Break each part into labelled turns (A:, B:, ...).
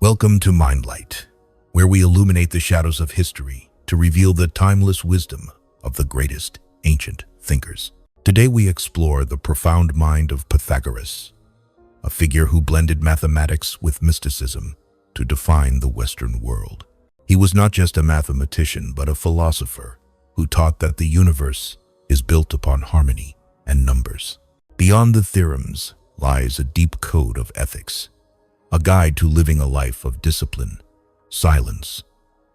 A: Welcome to MindLight, where we illuminate the shadows of history to reveal the timeless wisdom of the greatest ancient thinkers. Today we explore the profound mind of Pythagoras, a figure who blended mathematics with mysticism to define the Western world. He was not just a mathematician, but a philosopher who taught that the universe is built upon harmony and numbers. Beyond the theorems lies a deep code of ethics, a guide to living a life of discipline, silence,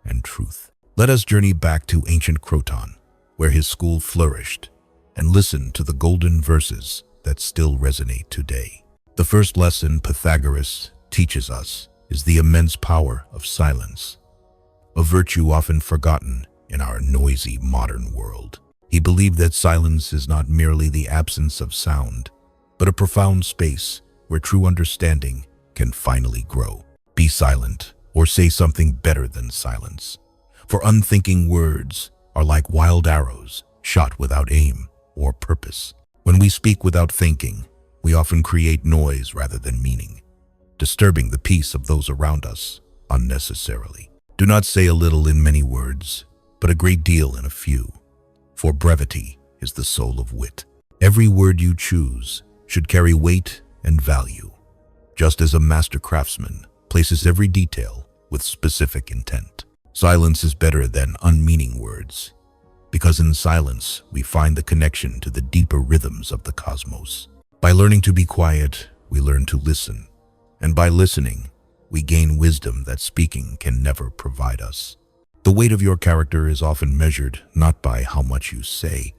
A: and truth. Let us journey back to ancient Croton, where his school flourished, and listen to the golden verses that still resonate today. The first lesson Pythagoras teaches us is the immense power of silence, a virtue often forgotten in our noisy modern world. He believed that silence is not merely the absence of sound, but a profound space where true understanding can finally grow. Be silent, or say something better than silence. For unthinking words are like wild arrows shot without aim or purpose. When we speak without thinking, we often create noise rather than meaning, disturbing the peace of those around us unnecessarily. Do not say a little in many words, but a great deal in a few, for brevity is the soul of wit. Every word you choose should carry weight and value, just as a master craftsman places every detail with specific intent. Silence is better than unmeaning words, because in silence we find the connection to the deeper rhythms of the cosmos. By learning to be quiet, we learn to listen, and by listening, we gain wisdom that speaking can never provide us. The weight of your character is often measured not by how much you say,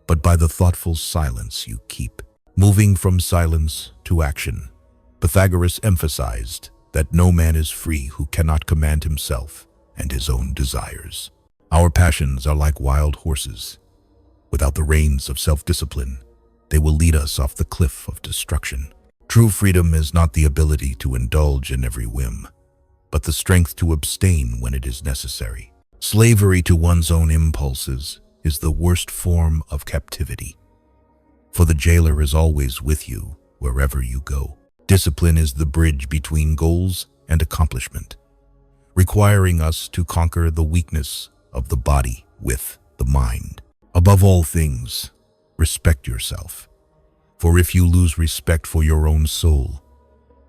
A: but by the thoughtful silence you keep. Moving from silence to action, Pythagoras emphasized that no man is free who cannot command himself and his own desires. Our passions are like wild horses. Without the reins of self-discipline, they will lead us off the cliff of destruction. True freedom is not the ability to indulge in every whim, but the strength to abstain when it is necessary. Slavery to one's own impulses is the worst form of captivity, for the jailer is always with you wherever you go. Discipline is the bridge between goals and accomplishment, requiring us to conquer the weakness of the body with the mind. Above all things, respect yourself, for if you lose respect for your own soul,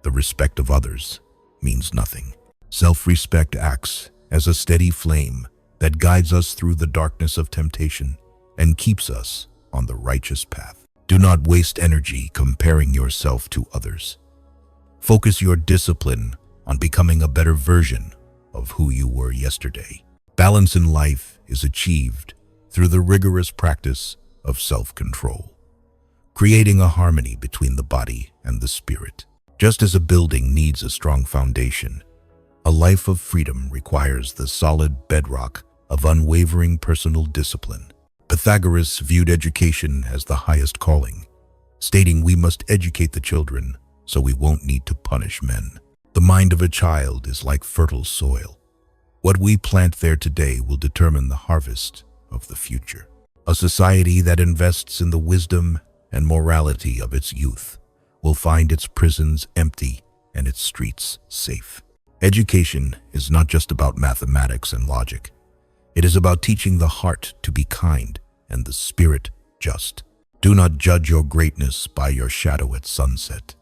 A: the respect of others means nothing. Self-respect acts as a steady flame that guides us through the darkness of temptation and keeps us on the righteous path. Do not waste energy comparing yourself to others. Focus your discipline on becoming a better version of who you were yesterday. Balance in life is achieved through the rigorous practice of self-control, creating a harmony between the body and the spirit. Just as a building needs a strong foundation, a life of freedom requires the solid bedrock of unwavering personal discipline. Pythagoras viewed education as the highest calling, stating we must educate the children so we won't need to punish men. The mind of a child is like fertile soil. What we plant there today will determine the harvest of the future. A society that invests in the wisdom and morality of its youth will find its prisons empty and its streets safe. Education is not just about mathematics and logic. It is about teaching the heart to be kind and the spirit just. Do not judge your greatness by your shadow at sunset,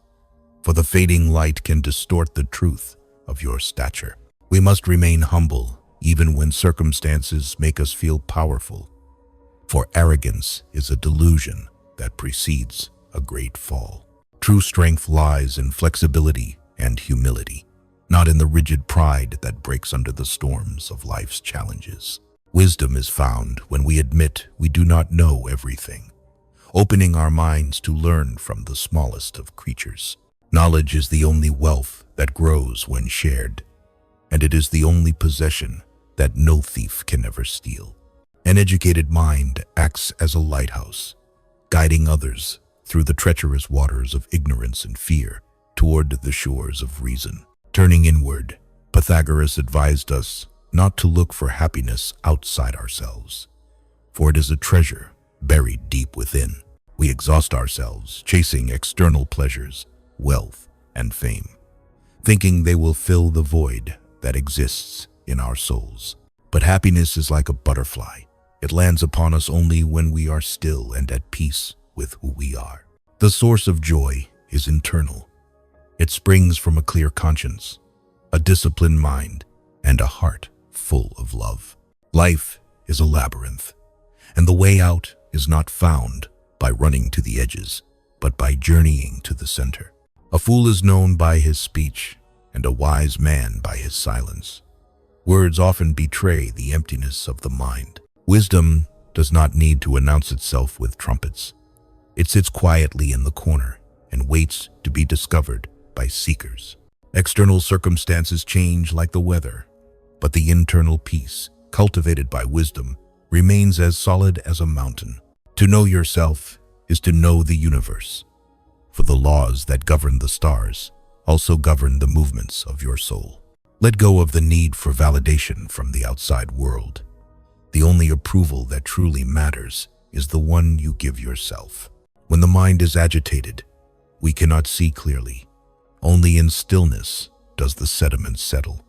A: for the fading light can distort the truth of your stature. We must remain humble even when circumstances make us feel powerful, for arrogance is a delusion that precedes a great fall. True strength lies in flexibility and humility, not in the rigid pride that breaks under the storms of life's challenges. Wisdom is found when we admit we do not know everything, opening our minds to learn from the smallest of creatures. Knowledge is the only wealth that grows when shared, and it is the only possession that no thief can ever steal. An educated mind acts as a lighthouse, guiding others through the treacherous waters of ignorance and fear toward the shores of reason. Turning inward, Pythagoras advised us not to look for happiness outside ourselves, for it is a treasure buried deep within. We exhaust ourselves chasing external pleasures, wealth, and fame, thinking they will fill the void that exists in our souls. But happiness is like a butterfly. It lands upon us only when we are still and at peace with who we are. The source of joy is internal. It springs from a clear conscience, a disciplined mind, and a heart full of love. Life is a labyrinth, and the way out is not found by running to the edges, but by journeying to the center. A fool is known by his speech, and a wise man by his silence. Words often betray the emptiness of the mind. Wisdom does not need to announce itself with trumpets. It sits quietly in the corner and waits to be discovered by seekers. External circumstances change like the weather, but the internal peace, cultivated by wisdom, remains as solid as a mountain. To know yourself is to know the universe, for the laws that govern the stars also govern the movements of your soul. Let go of the need for validation from the outside world. The only approval that truly matters is the one you give yourself. When the mind is agitated, we cannot see clearly. Only in stillness does the sediment settle,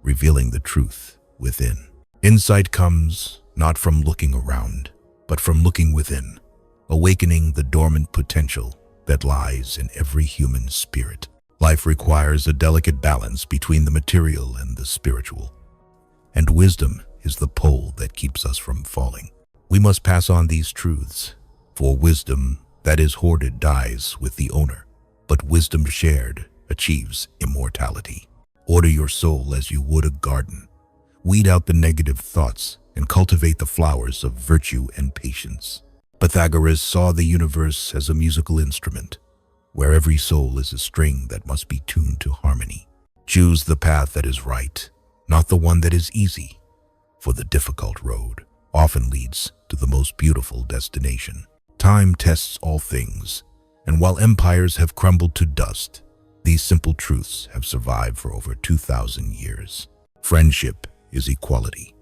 A: revealing the truth within. Insight comes not from looking around, but from looking within, awakening the dormant potential that lies in every human spirit. Life requires a delicate balance between the material and the spiritual, and wisdom is the pole that keeps us from falling. We must pass on these truths, for wisdom that is hoarded dies with the owner, but wisdom shared achieves immortality. Order your soul as you would a garden. Weed out the negative thoughts and cultivate the flowers of virtue and patience. Pythagoras saw the universe as a musical instrument, where every soul is a string that must be tuned to harmony. Choose the path that is right, not the one that is easy, for the difficult road often leads to the most beautiful destination. Time tests all things, and while empires have crumbled to dust, these simple truths have survived for over 2,000 years. Friendship is equality.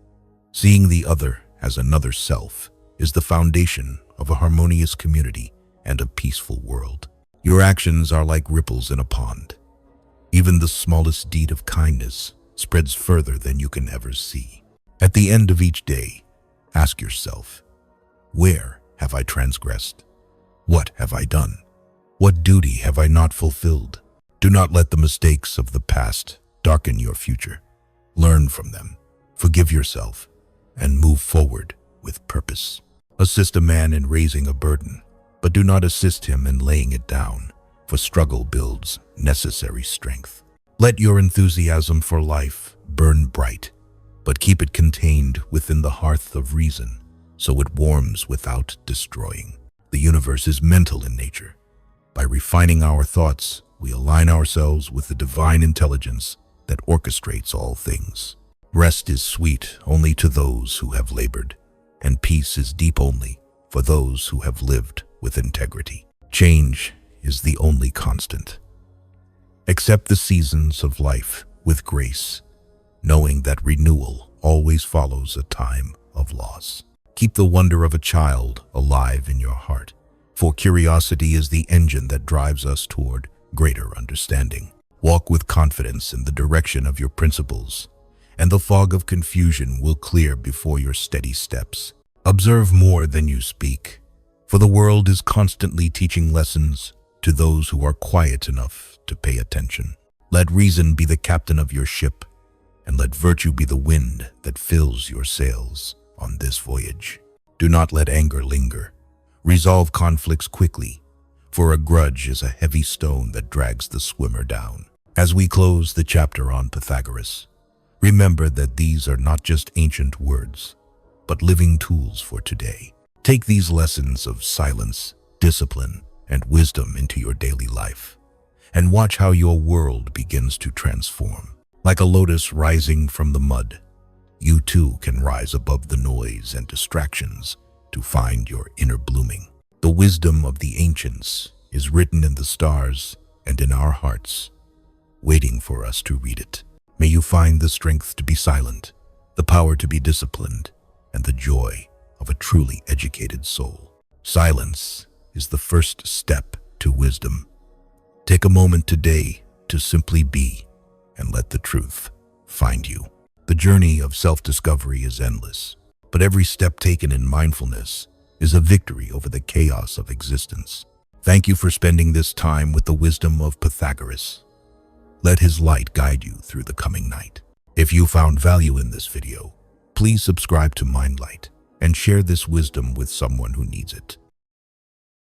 A: Seeing the other as another self is the foundation of a harmonious community and a peaceful world. Your actions are like ripples in a pond. Even the smallest deed of kindness spreads further than you can ever see. At the end of each day, ask yourself, where have I transgressed? What have I done? What duty have I not fulfilled? Do not let the mistakes of the past darken your future. Learn from them, forgive yourself, and move forward with purpose. Assist a man in raising a burden, but do not assist him in laying it down, for struggle builds necessary strength. Let your enthusiasm for life burn bright, but keep it contained within the hearth of reason, so it warms without destroying. The universe is mental in nature. By refining our thoughts, we align ourselves with the divine intelligence that orchestrates all things. Rest is sweet only to those who have labored, and peace is deep only for those who have lived with integrity. Change is the only constant. Accept the seasons of life with grace, knowing that renewal always follows a time of loss. Keep the wonder of a child alive in your heart, for curiosity is the engine that drives us toward greater understanding. Walk with confidence in the direction of your principles, and the fog of confusion will clear before your steady steps. Observe more than you speak, for the world is constantly teaching lessons to those who are quiet enough to pay attention. Let reason be the captain of your ship, and let virtue be the wind that fills your sails on this voyage. Do not let anger linger. Resolve conflicts quickly, for a grudge is a heavy stone that drags the swimmer down. As we close the chapter on Pythagoras, remember that these are not just ancient words, but living tools for today. Take these lessons of silence, discipline, and wisdom into your daily life, and watch how your world begins to transform. Like a lotus rising from the mud, you too can rise above the noise and distractions to find your inner blooming. The wisdom of the ancients is written in the stars and in our hearts, waiting for us to read it. May you find the strength to be silent, the power to be disciplined, and the joy of a truly educated soul. Silence is the first step to wisdom. Take a moment today to simply be, and let the truth find you. The journey of self-discovery is endless, but every step taken in mindfulness is a victory over the chaos of existence. Thank you for spending this time with the wisdom of Pythagoras. Let his light guide you through the coming night. If you found value in this video, please subscribe to MindLight and share this wisdom with someone who needs it.